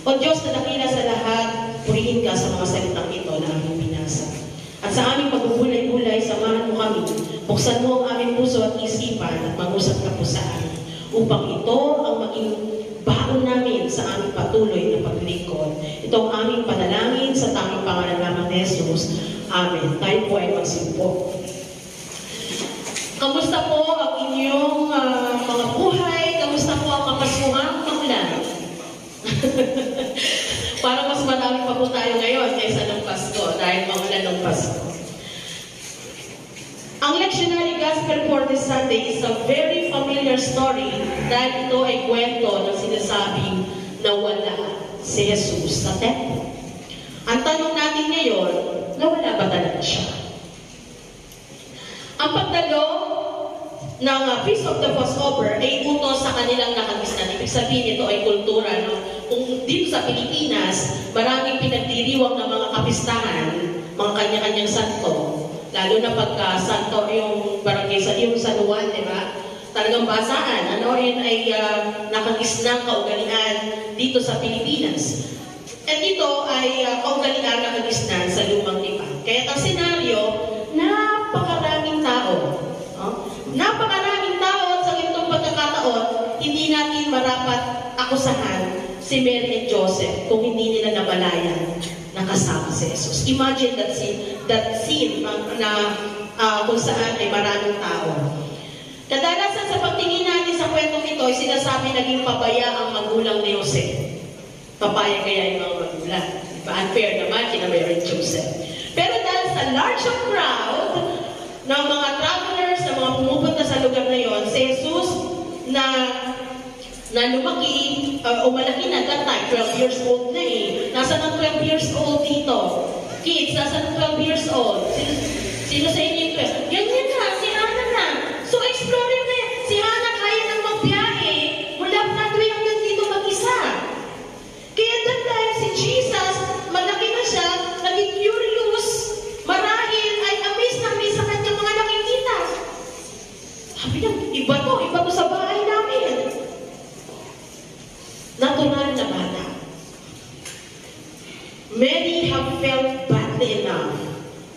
O Diyos na dakila sa lahat, purihin ka sa mga salitang ito na aming binasa. At sa aming pagbubulay-bulay, samahan mo kami. Buksan mo ang aming puso at isipan at mag-usap ka po sa amin. Upang ito ang maging baon namin sa aming patuloy na paglingkod. Ito ang aming panalangin sa tanging pangalan lamang ni Jesus. Amen. Tayo po ay magsimpo. Kamusta po ang inyong mga buhay? Kamusta po ang kapasuhang maulan? Parang mas marami pa po tayo ngayon kaysa ng Pasko dahil maulan ng Pasko. Ang lectionary gospel for this Sunday is a very familiar story dahil ito ay kwento ng sinasabing nawala si Jesus sa templo. Ang tanong natin ngayon, nawala ba talaga siya? Ang pagdalo ng Feast of the Passover ay utos sa kanilang nakagisnan. Ibig sabihin, ito ay kultura. No? Kung dito sa Pilipinas, maraming pinagdiriwang ng mga kapistahan, mga kanya-kanyang santo. Lalo na pagka santo yung barangay sa yung San Juan, di ba? Talagang basaan. Ano yun ay nakagisnang kaugalian dito sa Pilipinas. At ito ay kaugalian nakagisnan sa lumang tipan. Kaya ang senaryo, napakaraming tao. Napakaraming tao sa itong pagkakataon, hindi natin marapat akusahan si Mary and Joseph kung hindi nila nabalayan na kasama si Jesus. Imagine that scene na kung saan ay maraming tao. Kadalasan sa pagtingin natin sa kwentong ito, ay sinasabi naging pabaya ang magulang ni Jose. Papaya kaya yung mga magulang. Unfair naman kina Mary and Joseph. Pero dahil sa large crowd ng mga travelers, na mga pumupunta sa lugar na yon, si Jesus na lumaki, umalaki na that time, 12 years old na eh. Nasa ng 12 years old dito? Kids, nasa ng 12 years old? Sino sa inyo yung 12? Ganyan na, si Hannah na. So exploring na si Hannah kaya nang magbiyahe mula Broadway hanggang dito mag-isa. Kaya that time si Jesus, malaki na siya, naging curious, marahil ay amazed na amazed sa kanyang mga nakikita. Sabi niya, iba to sa bahay namin. Natural na bata. Many have felt badly enough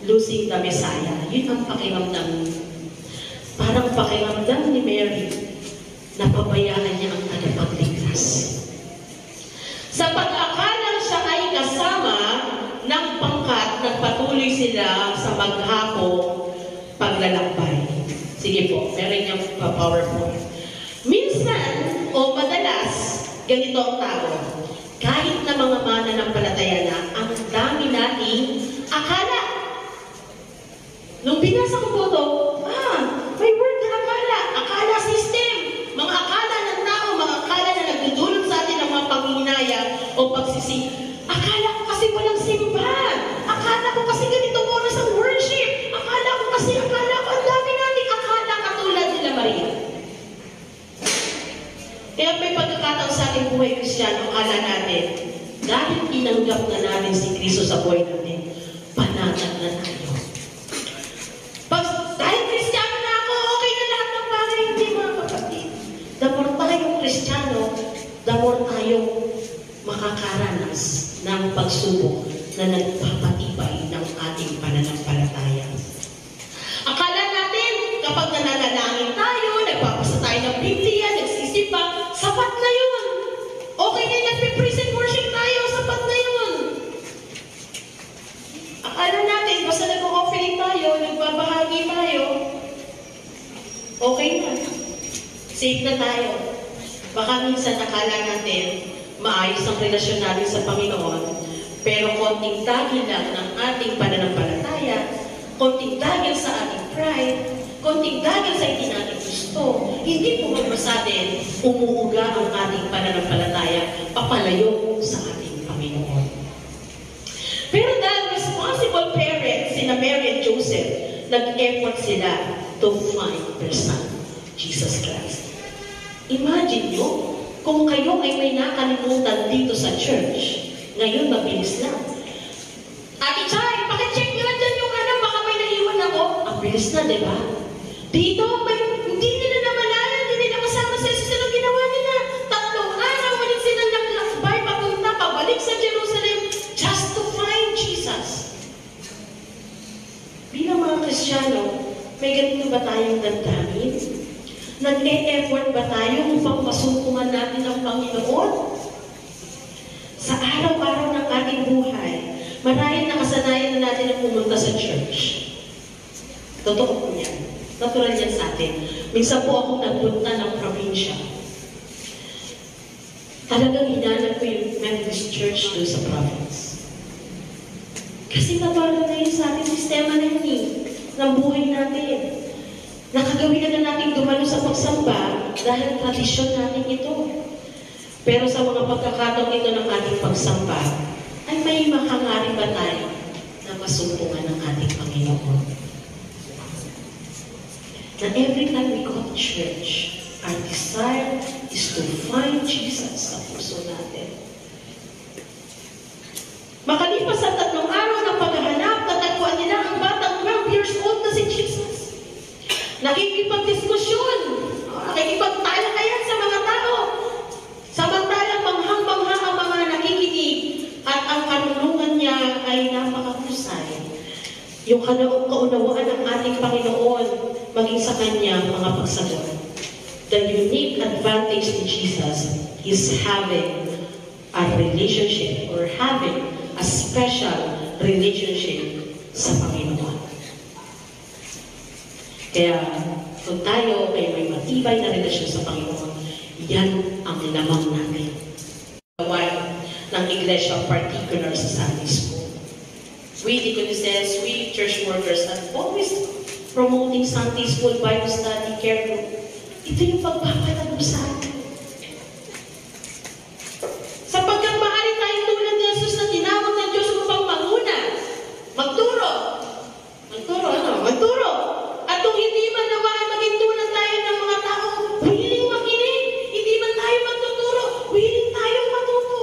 losing the Messiah. Yun ang pakiramdam. Parang pakiramdam ni Mary na pabayaan niya ang tagapagligtas. Sa pag-akalang siya ay kasama ng pangkat, nagpatuloy sila sa maghapong paglalakbay. Sige po, meron niyang PowerPoint. Minsan, o madalas, ganito ang tao. Kahit na mga mananampalataya na, ang dami nating akala. Nung binasa ko po ito, may word na akala. Akala system. Mga akala ng tao, mga akala na nagdudulot sa atin ng mga panghihinaya o pagsisi. Akala ko kasi walang simbahan. Akala ko kasi ganitong oras ang worship. Akala ko ang dami nating akala katulad nila Maria. Kaya may pagkakataon sa ating buhay Kristiyano, akala natin, dahil tinanggap na natin si Kristo sa buhay natin, panatag na tayo. Dahil Kristiyano na ako, okay na lahat ng bagay. Hindi mga kapatid. The more tayong Kristiyano, the more tayong makakaranas ng pagsubok na nagpapatibay ng ating pananampalataya. Akala natin, kapag nananalangin tayo, nagpapasa tayo ng Biblia, nagsisipa, sapat na yun. Okay na yung nagpe-praise and worship tayo, sapat na yun. Akala natin, basta nag-offering tayo, nagbabahagi tayo, okay na. Safe na tayo. Baka minsan akala natin, maayos ang relasyon natin sa Panginoon, pero konting dahil lang ng ating pananampalataya, konting dahil sa ating pride, konting dahil sa hindi natin gusto, hindi po sa atin umuuga ang ating pananampalataya papalayo sa ating Panginoon. Pero dahil responsible parents, sina Mary and Joseph, nag-effort sila to find their son, Jesus Christ. Imagine nyo, kung kayo ay may nakalimutan dito sa church, ngayon mabilis lang. Ate Chay, pakicheck nyo lang dyan yung baka may naiwan ako. Ang bilis na, di ba? Dito, hindi nila namalayan, hindi nila kasama sa Jesus. Anong ginawa nila? 3 araw, ulit silang naglakbay, papunta, pabalik. ba tayong damdamin? Nag-e-effort ba tayo upang masumpungan natin ang Panginoon? Sa araw-araw ng ating buhay, marahil nakasanayan na natin ang pumunta sa church. Totoo po yan. Natural yan sa atin. Minsan po akong nagpunta ng probinsya. Talagang hinanap ko yung Methodist Church doon sa province. Kasi natural na yun sa ating sistema na yun ng buhay natin. Nakagawin na natin dumalo sa pagsamba dahil tradisyon natin ito. Pero sa mga pagkakataong ito ng ating pagsamba, ay may mahangarin ba tayo na masumpungan ng ating Panginoon? Na every time we go to church, our desire is to find Jesus sa puso natin. Makalipas sa 3 araw ng paghahanap, natagpuan nila ang batang 12 years old na si Jesus. Nakikipagdiskusyon, nakikipagtalakayan sa mga tao. Samantalang manghang-mangha ang mga nakikinig at ang kanulungan niya ay napakahusay. Yung kaunawaan ng ating Panginoon maging sa kanya mga pagsagot. The unique advantage ni Jesus is having a relationship or having a special relationship sa Panginoon. Kaya kung tayo ay may matibay na relasyon sa Panginoon, yan ang lamang natin. Gawain ng iglesia, particular sa Sunday School. We deaconesses, we church workers are always promoting Sunday School, Bible study, care group. Ito yung pagpapalagod sa atin. Sapagkat maaari tayong tulad ni Jesus na tinawag ng Diyos upang maguna, magturo. Magturo. At kung hindi man nawa ay maging tulad tayo ng mga tao, willing makinig. Hindi man tayo magtuturo, willing tayong matuto.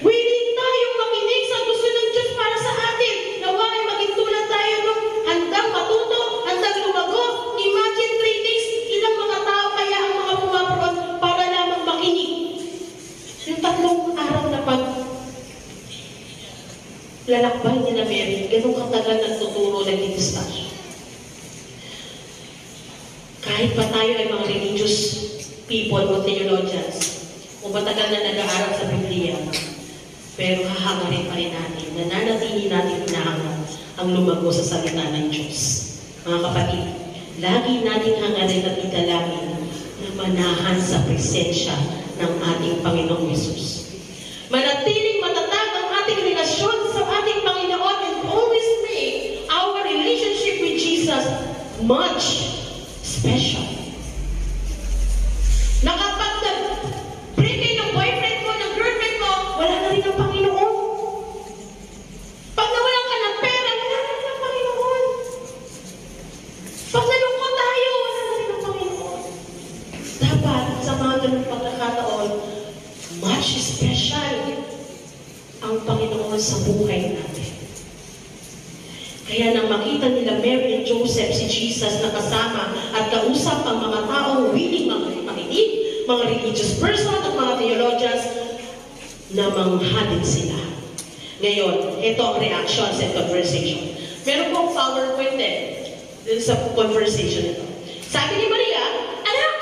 Willing tayong makinig sa gusto ng Diyos para sa atin. Nawa ay maging tulad tayo nung handang matuto, handang lumago. Imagine 3 days, ilang mga tao kaya ang mga pumaparoon para lamang makinig. Yung 3 araw na lalakbay nila Mary, ganun katagal nagtuturo ng discussion. Kahit pa tayo ay mga religious people o theologians, o matagal na nag-aaral sa Biblia, pero hahangarin pa rin natin, nananatili natin hinahangat ang lumago sa salita ng Diyos. Mga kapatid, lagi nating hangarin at idalangin na manahan sa presensya ng ating Panginoong Yesus. Manatiling matatag ang ating relasyon sa ating Panginoon and always make our relationship with Jesus much special. Na kapag nag-break kayo ng boyfriend mo, ng girlfriend mo, wala na rin ang Panginoon. Pag nawalan ka ng pera, wala na rin ang Panginoon. Pag nalungkot tayo, wala na rin ang Panginoon. Dapat sa mga ganung pagkakataon, much special ang Panginoon sa buhay natin. Kaya nang makita nila Mary and Joseph si Jesus na kasama at kausap ang mga taong willing makinig, mga religious person at mga theologians, na manghalin sila. Ngayon, ito ang reactions and conversation. Meron pong PowerPoint din sa conversation ito. Sabi ni Maria, "Anak,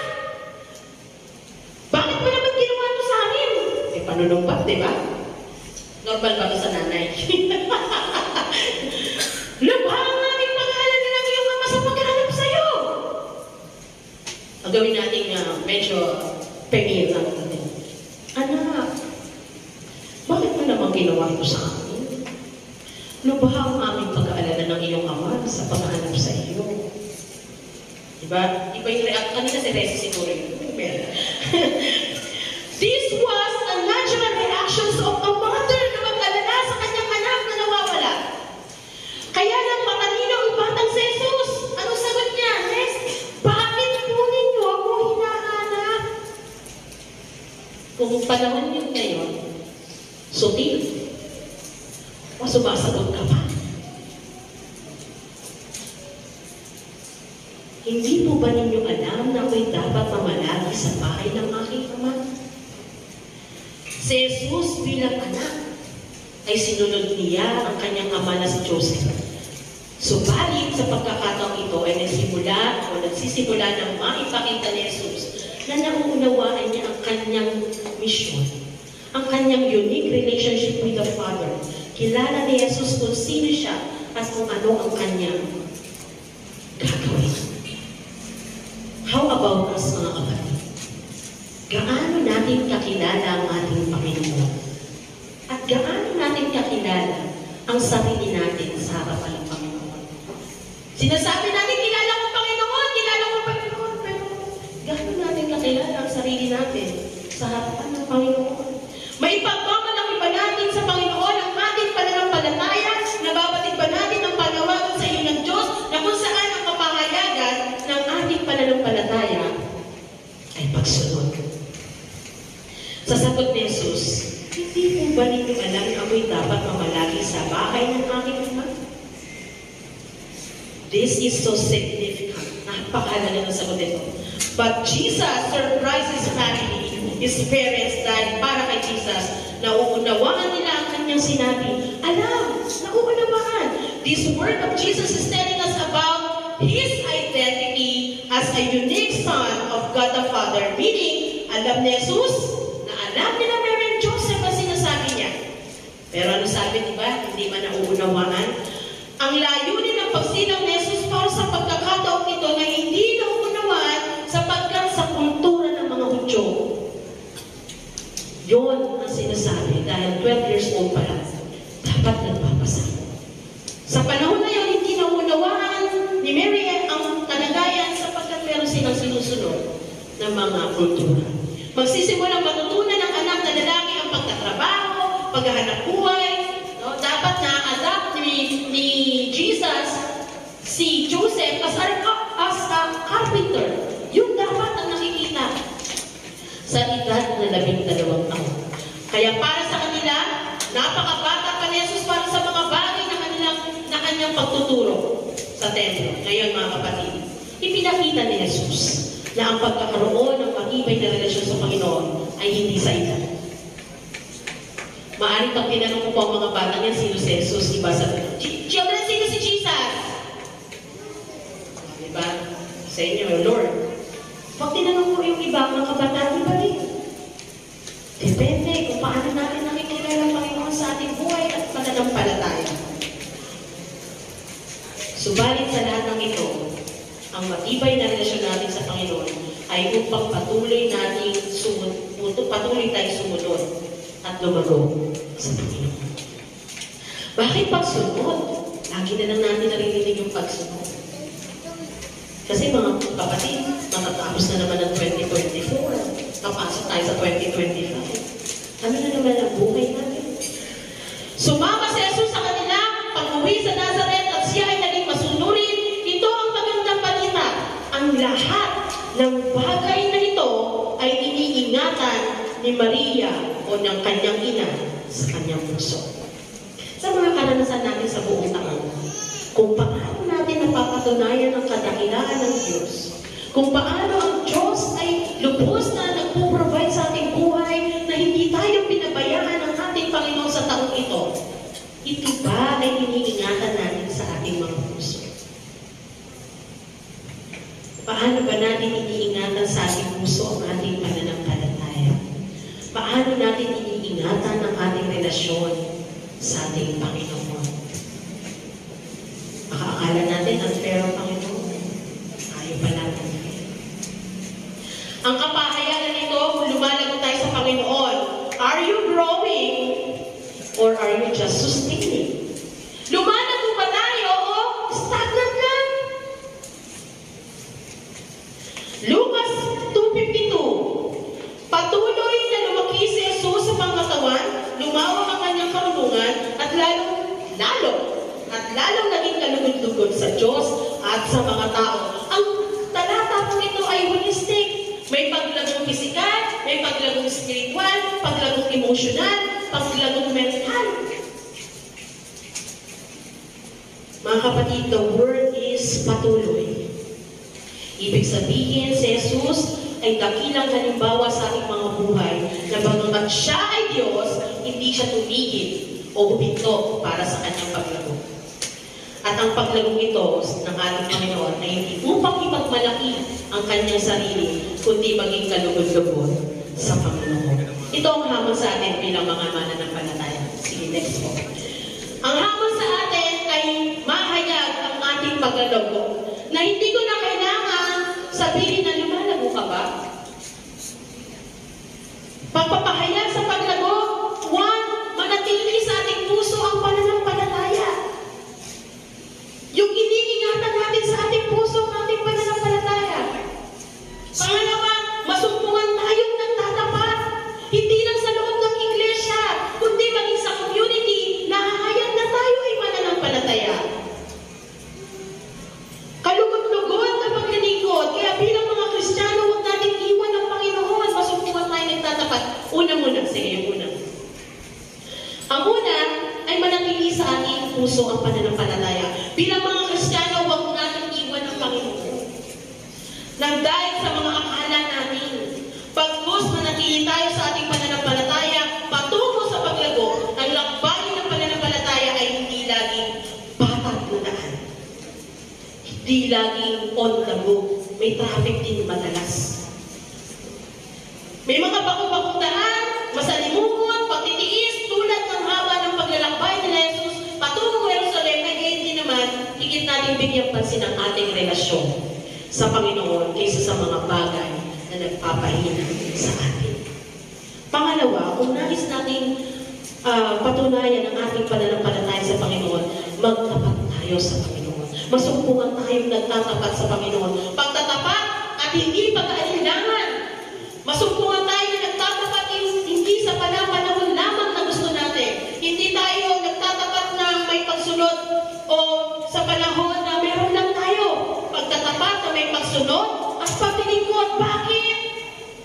bakit mo naman ginawa ito sa amin?" Eh, panunumbat, di ba? Normal ba ito sa nanay? "Lubha ang aming pangalan na ng iyong ama sa paghahanap sa'yo." Ang gawin natin medyo pemir lang natin. "Anak, bakit mo naman ginawa ito sa amin? Lubha ang aming pag-aalala ng iyong ama sa paghahanap sa iyo." Diba? Iba yung react. Kanina si Resi siguro yun. This was a natural reaction of a mother na mag-alala sa kanyang anak na nawawala. Kaya lang matalino ang batang si Jesus. Anong sagot niya? "Yes, bakit po ninyo ako hinahanap?" Kung panahon yun ngayon, sutil, o sumasagot ka pa? Hindi po ba ninyo alam na ako'y dapat mamalagi sa bahay ng aking ama? Si Jesus bilang anak ay sinunod niya ang kanyang ama na si Joseph. Subalit sa pagkakataong ito ay nagsisimula ng maipakita ni Jesus na nauunawaan niya ang kanyang misyon, ang kanyang unique relationship with the Father. Kilala ni Jesus kung sino siya at kung ano ang kanyang gagawin. How about us, mga kapatid? Gaano natin kakilala ang ating Panginoon? At gaano natin kakilala ang sarili natin sa harapan ng Panginoon? Sinasabi natin, kilala ko Panginoon, pero gaano natin kakilala ang sarili natin sa harapan ng Panginoon? May pagmamalaki ba natin sa Panginoon ang ating pananampalataya? Nababatid ba natin ang panawagan sa iyo ng Diyos na kung saan ang kapahayagan ng ating pananampalataya ay pagsunod? Sa sagot ni Jesus, hindi po ba ninyo alam na ako'y dapat mamalagi sa bahay ng aking Ama? This is so significant. Napakahalaga ng sagot nito. But Jesus surprised his family, his parents, dahil para kay Jesus, nauunawaan nila ang kanyang sinabi. Alam, nauunawaan. This word of Jesus is telling us about his identity as a unique son of God the Father. Meaning, alam ni Jesus na alam nila Mary and Joseph ang sinasabi niya. Pero ano sabi, diba? Hindi man nauunawaan. Ang layunin ng pagsilang ni Jesus para sa pagkakataong ito na hindi nauunawaan sapagkat sa kultura ng mga Hudyo. Yun ang sinasabi dahil 12 years old pa lang, dapat nagpapasama. Sa panahon na yun, hindi nauunawaan ni Mary ang kalagayan sapagkat meron silang sinusunod ng mga kultura. Magsisimulang matutunan ng anak na lalaki ang pagtatrabaho, paghahanap buhay. No? Dapat na-adapt ni Jesus si Joseph as a carpenter. Yung dapat ang nakikita sa edad na 12 taon. Kaya para sa kanila, napakabata pa ni Jesus para sa mga bagay na kanyang pagtuturo sa templo. Ngayon mga kapatid, ipinakita ni Jesus na ang pagkakaroon ng matibay na relasyon sa Panginoon ay hindi sa edad. Maaari pag tinanong ko po ang mga bata niya, sino si Jesus? Iba sa children, sino si Jesus? Diba? Sa inyo, Lord. Pag tinanong ko yung iba, mga kabataan, iba rin. Depende kung paano natin nakikilala ang Panginoon sa ating buhay at pananampalataya. Subalit sa lahat ng ito, ang matibay na relasyon natin sa Panginoon ay upang patuloy tayong sumunod at lumago sa Panginoon. Bakit pagsunod? Lagi na lang natin naririnig yung pagsunod. Kasi mga kapatid, matatapos na naman ang 2024. Kapasok tayo sa 2025. Ano na naman ang buhay natin? Sumama si Jesus sa kanila, pag-uwi sa Nazareth at siya ay naging masunurin. Ito ang magandang balita. Ang lahat ng bagay na ito ay iniingatan ni Maria o ng kanyang ina sa kanyang puso. Sa mga karanasan natin sa buong taon, kung paano natin napapatunayan ang kadakilaan ng Diyos, kung paano ang Diyos ay lubos na nagpo-provide sa ating buhay na hindi tayo pinabayaan ng ating Panginoon sa taong ito, ito ba ay iniingatan natin sa ating mga puso? Paano ba natin iniingatan sa ating puso ang ating pananampalataya? Paano natin iniingatan ang ating relasyon sa ating Panginoon? Akala natin ang fair ang Panginoon. Ayaw pa natin. Ang kapahayagan nito, kung lumalago tayo sa Panginoon, are you growing or are you just sustaining? Lumalago ba tayo o stagnant lang? Lucas 2:52. Patuloy na lumaki si Jesus sa pangkatawan, lumawak ang kanyang karunungan at lalong naging kalugod-lugod sa Diyos at sa mga tao. Ang talata po ito ay holistic. May paglagong pisikal, may paglagong spiritual, paglagong emosyonal, paglagong mental. Mga kapatid, the word is patuloy. Ibig sabihin, si Jesus ay dakilang halimbawa sa ating mga buhay na bagamat siya ay Diyos, hindi siya tumigil o huminto para sa kanyang paglago. At ang paglagong ito ng ating Panginoon ay hindi upang ipagmalaki ang kanyang sarili, kundi maging kalugod-lugod sa Panginoon. Ito ang hamon sa atin bilang mga mananampalataya. Sige, next po. Ang hamon sa atin ay mahayag ang ating paglalago na hindi ko na kailangan sabihin na lumalago ka ba? Pagpapahayag sa paglago, manatili sa ating puso ang pananampalataya. Yung iniingatan natin sa ating puso ang ating pananampalataya. Pangalawa, masumpungan tayong nagtatapat. Hindi lang sa loob ng iglesia, kundi maging sa community, nahahayag na tayo ay mananampalataya. Kalugod-lugod na paglilingkod. Kaya bilang mga Kristiyano, huwag natin iwan ang Panginoon. Masumpungan tayo nagtatapat. Una muna. Sige, yung una. Ang una ay manatili sa ating puso ang pananampalataya. Bilang mga Kristiyano, huwag natin iwan ang Panginoon. Nang dahil sa mga akala natin, pagkus manatili tayo sa ating pananampalataya, patungo sa paglago, ang lakbayin ng pananampalataya ay hindi laging patag na daan. Hindi laging on the move. May traffic din madalas. May mga bakong-bakong daan, masalimuot, pagtitiis, tulad ng haba ng paglalakbay ni Jesus, patungo Jerusalem, ay hindi naman, higit natin bigyang pansin ang ating relasyon sa Panginoon kaysa sa mga bagay na nagpapahina sa atin. Pangalawa, kung nais natin patunayan ang ating pananampalataya sa Panginoon, magtapat tayo sa Panginoon. Masumpungan tayong nagtatapat sa Panginoon. Pagtatapat at hindi pag-aalinlangan. Masumpungan tayo na nagtatapat hindi sa panahon lamang na gusto natin. Hindi tayo nagtatapat na may pagsunod o sa panahon na meron lang tayo. Pagtatapat na may pagsunod at pagtilingkod. Bakit?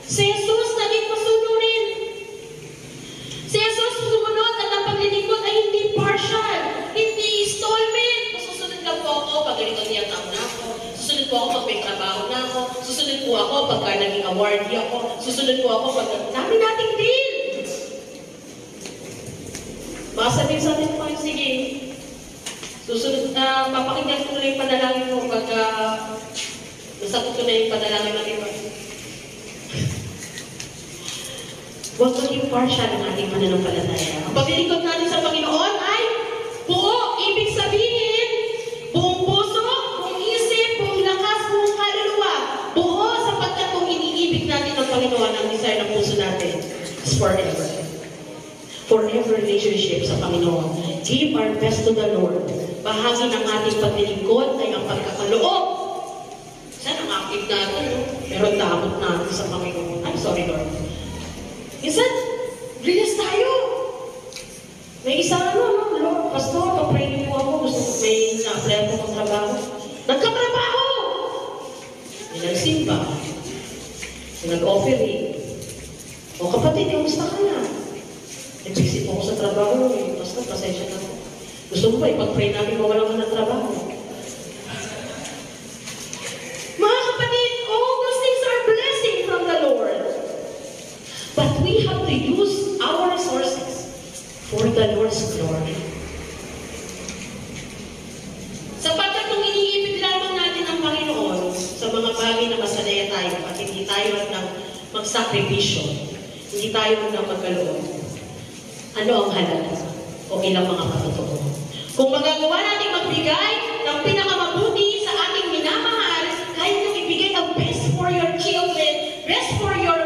Si Jesus naging masunurin. Si Jesus sumunod at ang paglilingkod ay hindi partial, hindi installment. Susunod lang po ako pag ganito niyang taon na ako. Susunod po ako pag may trabaho na ako. Susunod po ako pagka naging awardee ako. Susunod po ako pag dami nating deal. Baka sabihin sa atin po, sige, susunod na, papakinggan ko na yung panalangin mo pagka nasagot ko na yung panalangin ng iba. Huwag maging partial ang ating pananampalataya. Ang paglilingkod natin sa Panginoon ay buo, ibig sabihin, buong puso, buong isip, buong lakas, buong kaluluwa. Buo sapagkat kung iniibig natin ang Panginoon, ang desire ng puso natin is forever. Forever relationship sa Panginoon. Give our best to the Lord. Bahagi ng ating paglilingkod ay ang pagkakaloob. Saan ang active natin, no? Pero takot natin sa Panginoon. I'm sorry, Lord. Minsan, release tayo. May isang Lord, Pastor, papray niyo po ako. Gusto ko may na-apply ko ng trabaho. Nagkatrabaho! May nagsimba. May nag-offering. O kapatid, kamusta ka na? Nag-visit po ako sa trabaho. Pastor, pasensya na po. Gusto mo ba ipag-pray namin mawalan ka ng trabaho? Mga kapatid, all those things are blessing from the Lord. But we have to use our resources for the Lord's glory. Sapagkat kung iniibig lamang natin ang Panginoon sa mga bagay na masanaya tayo at hindi tayo nang magsakripisyo, hindi tayo nang magkaloob, ano ang halaga o ilang mga patotoo? Kung magagawa natin magbigay ng pinakamabuti sa ating minamahal, kahit nung ibigay ang best for your children, best for your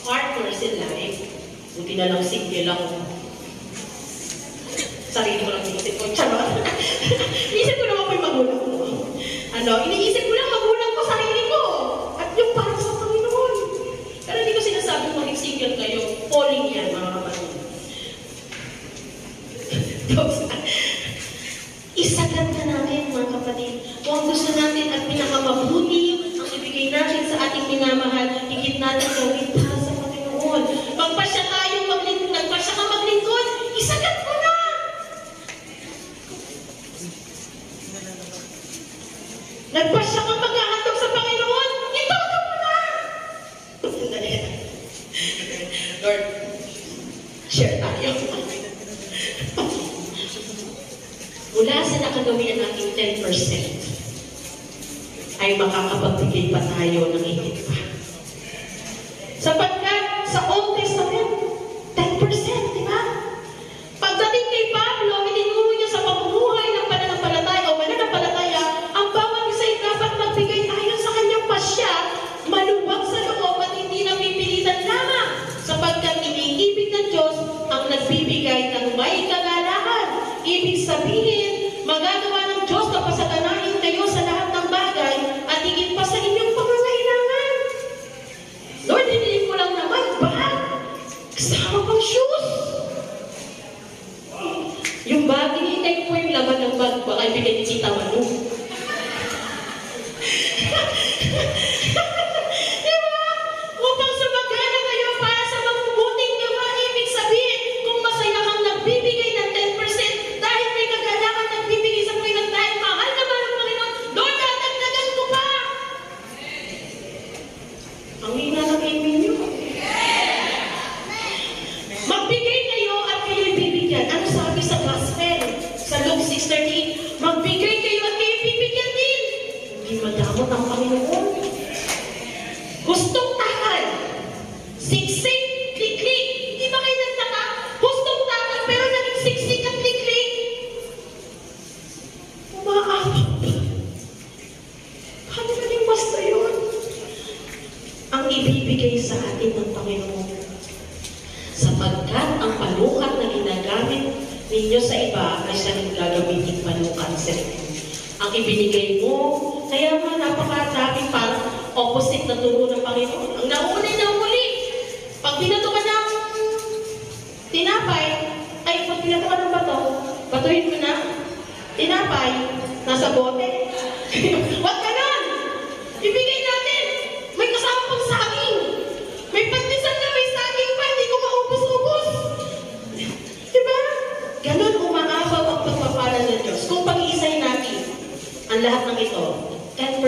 partners in life, buti na lang single lang. Sarili ko lang inisip ko. Charot. Inisip ko naman po yung magulang ko. Iniisip ko lang magulang ko, sarili ko. At yung para sa Panginoon. Pero hindi ko sinasabing maging single kayo. Falling yan, mga kapatid. Isagad na natin, mga kapatid. Kung gusto natin at pinakamabuti ang ibigay natin sa ating minamahal, higit natin gawin para sa Panginoon. Magpasya tayong maglingkod, nagpasya ka maglingkod, isagad mo na! Nagpasya ka maghahandog sa Panginoon, itodo mo na! Lord, share tayo. Mula sa nakagawian natin 10%, ay makakapagbigay pa tayo ng higit pa. Sapagkat sa Old Testament, 10%, di ba? Pagdating kay Pablo, itinuro niya sa pamumuhay ng pananampalataya o mananampalataya, ang bawat isa ay dapat magbigay ayon sa kanyang pasya, maluwag sa loob at hindi napipilitan lamang. Sapagkat iniibig ng Diyos ang nagbibigay ng may kagalakan. Ibig sabihin, magagawa ng Diyos na pasaganahin kayo sa lahat ng bagay at higit pa sa inyong pangangailangan. Lord, hinilin mo lang naman, bag, kasama pang shoes. Yung bag, hinihintay ko yung laman ng bag, baka ibigay ni Tita Manu. Diba? Upang sumagana kayo para sa mabubuting gawa, ibig sabihin, kung masaya kang nagbibigay ng 10%, dahil may kagalakan nagbibigay sa Panginoon, dahil mahal naman ang Panginoon, Lord, dadagdagan ko pa. Ang hina ng amen nyo. Magbigay kayo at kayo'y bibigyan. Ano sabi sa gospel? Sa Luke 6:13, magbigay kayo at kayo'y bibigyan din. Hindi madamot ang Panginoon. Gustong takal. Siksik, kliklik. Di ba kayo nagtaka? Gustong takal pero naging siksik at kliklik. Umaabot. Paano naging basta yun? Ang ibibigay sa atin ng Panginoon. Sapagkat ang panukat na ginagamit ninyo sa iba ay siya nang gagamitin panukat sa inyo. Ang ibinigay mo, kaya nga napakadaming parang opposite na turo ng Panginoon. Ang naunay na huli, pag binato ka ng tinapay, ay pag binato ka ng bato, batuhin mo na, tinapay, nasa bote. Wag ka nun! Ibigay natin! May kasama pang saging! May pantisan na may saging pa, hindi ko maubos-ubos! Diba? Ganon umaabaw ang pagpapala ng Diyos. Kung pag-iisay natin ang lahat ng ito, 10%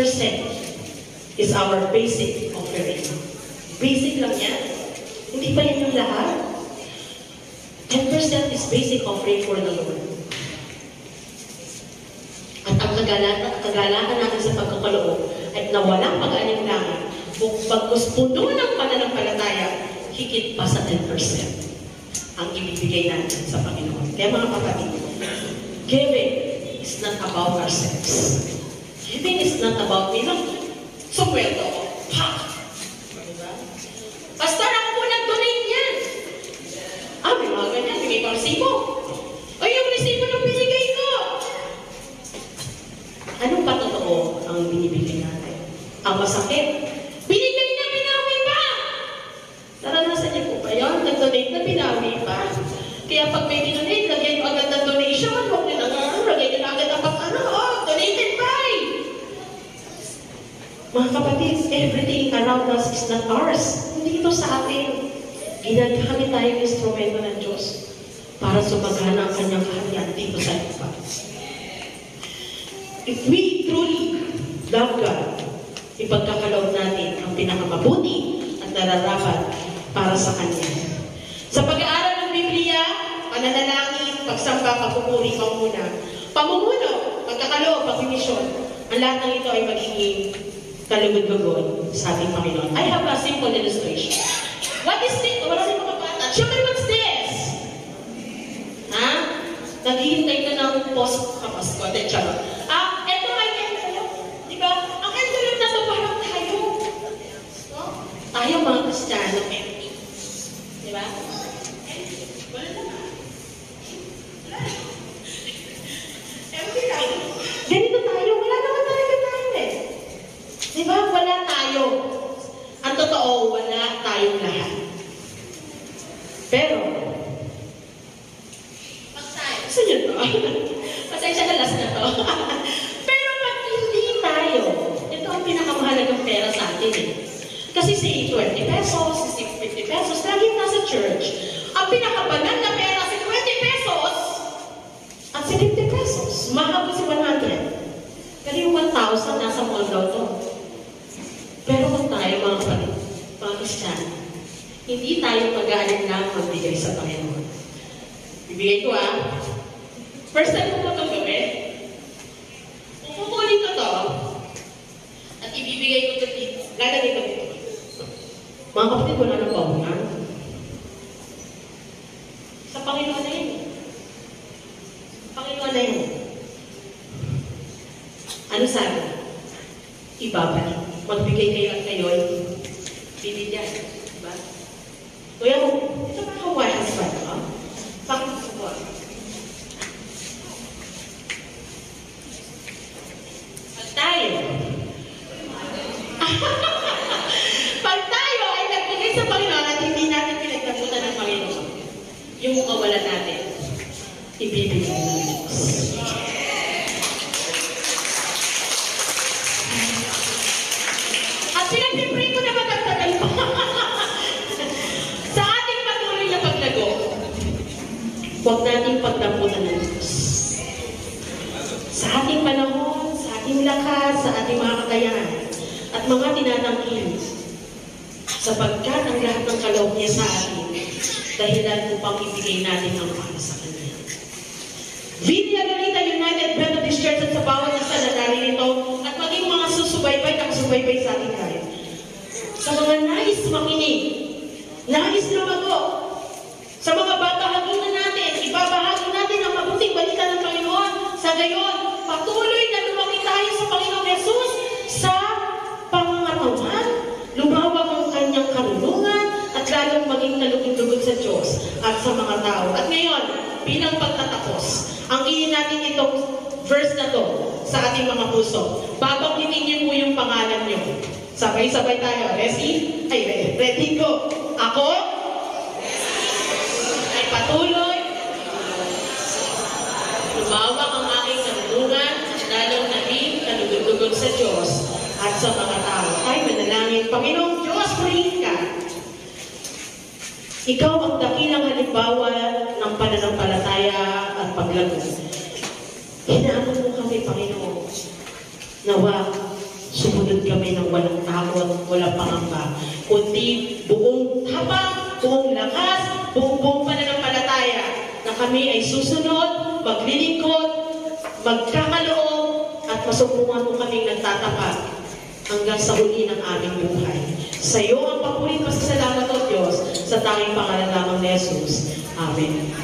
is our basic offering. Basic lang yan. Hindi pa yan yung lahat. 10% is basic offering for the Lord. At ang kagalakan natin sa pagkakaloob at na walang pag-alinlangan, kung pagkuspuno ng pananampalataya, higit pa sa 10% ang ibibigay natin sa Panginoon. Kaya mga kapatid, giving is not about ourselves. Giving is not about me. Sumweldo ko. Ha! Diba? Pastor, ako po nag-donate niyan. May mga ganyan. Bigay ko ang resibo. O yung resibo ng binigay ko. Anong pa totoo ang binibigay natin? Ang masakit. Binigay na binawi pa! Naranasan niyo po ba yun? Nag-donate na binawi pa. Kaya pag may dinonate, lagyan nyo agad ng donation. Huwag nyo na lagyan nyo na agad ang donated by! Mga kapatid, everything around us is not ours. Hindi ito sa atin. Ginagamit tayo ng instrumento ng Diyos para sumagana ang kanyang kaharian dito sa lupa. If we truly love God, ipagkakaloob natin ang pinakamabuti at nararapat para sa Kanya. Sa pag-aaral ng Biblia, pananalangin, pagsamba, pagpupuri, panguna, pamumuno, pagkakaloob, pagpimisyon, ang lahat ng ito ay magiging kalugod-lugod sa ating Panginoon. I have a simple illustration. What is this? Wala rin mga bata. Children, what's this? Ha? Naghihintay ka ng post-Pasko. Charot. Ito ay envelope. Diba? Ang envelope na ito parang tayo. No? Tayo mga Kristiyano, empty. Diba? Wala naman. Empty tayo. Ganito tayo. Wala naman talaga tayo eh. Diba? Wala tayo. Ang totoo, wala tayong lahat. Pero, pag tayo, gusto nyo to? Pasensya na last na to. Pero pag hindi tayo, ito ang pinakamahalagang pera sa atin eh. Kasi si 20 pesos, si 50 pesos, laging nasa church. Ang pinakabanal na pera, si 20 pesos at si 50 pesos. Mahal si 100. Pero yung 1,000, nasa mall daw to. Pero kung tayo, mga kapatid, mga Kristiyano, hindi tayo mag-aalin lang magbigay sa Panginoon. Bibigay ko First time mo ba itong gawin? ibibigay ko ito dito. Lalagay ko dito. Mga kapatid, wala nang bahunan. Sa Panginoon na yun. Panginoon na yun. Ano sabi? Ibabalik. Magbigay kayo at kayo'y bibigyan. Diba? Kuya mo, ito ba Hawaiian husband, ha? Pakita ko. Pag tayo, pag tayo ay nagbigay sa Panginoon at hindi natin pinagtagutan ng Panginoon, yung kawalan natin, ibibigay ng Diyos. At pinag-pray ko na matagtagal pa. Sa ating patuloy na paglago, huwag nating pagdamputan ng Diyos. Sa ating panahon, sa ating lakas, sa ating mga kakayahan, at mga tinatangkin, sapagkat ang lahat ng kaloob niya sa atin, dahilan upang ibigay natin ang para sa Kanya. Villa Lolita United Methodist Church at sa bawat isa na naririto at maging mga susubaybay at susubaybay sa ating kahit. Sa mga nais makinig, nais lumago, sa mga batahaginan natin, ibabahagi natin ang mabuting balita ng Panginoon. Sa gayon, patuloy na lumaki tayo sa Panginoong Jesus sa pangangatawan, lumawak ang kanyang karunungan, at lalong maging kalugod-lugod sa Diyos at sa mga tao. At ngayon, bilang pagtatapos, ang ingin natin itong verse na to sa ating mga puso. Babanggitin niyo po yung pangalan niyo. Sabay-sabay tayo. Ready? Ay, ready go. Ako ay patuloy lumawak ang aking karunungan at lalong naging kalugod-lugod sa Diyos at sa mga tao. Ay, manalangin. Panginoong Diyos, purihin ka. Ikaw ang dakilang halimbawa ng pananampalataya at paglago. Hinaamon mo kami, Panginoon. Nawa, sumunod kami ng walang takot, walang pangamba, kundi buong tapang, buong lakas, buong pananampalataya na kami ay susunod, maglilingkod, magkakaloob, at masupungan mo kaming nagtatapat hanggang sa huli ng aming buhay. Sa iyo ang papulit pasasalamat o Diyos sa tanging pangalan lamang ni Jesus. Amen.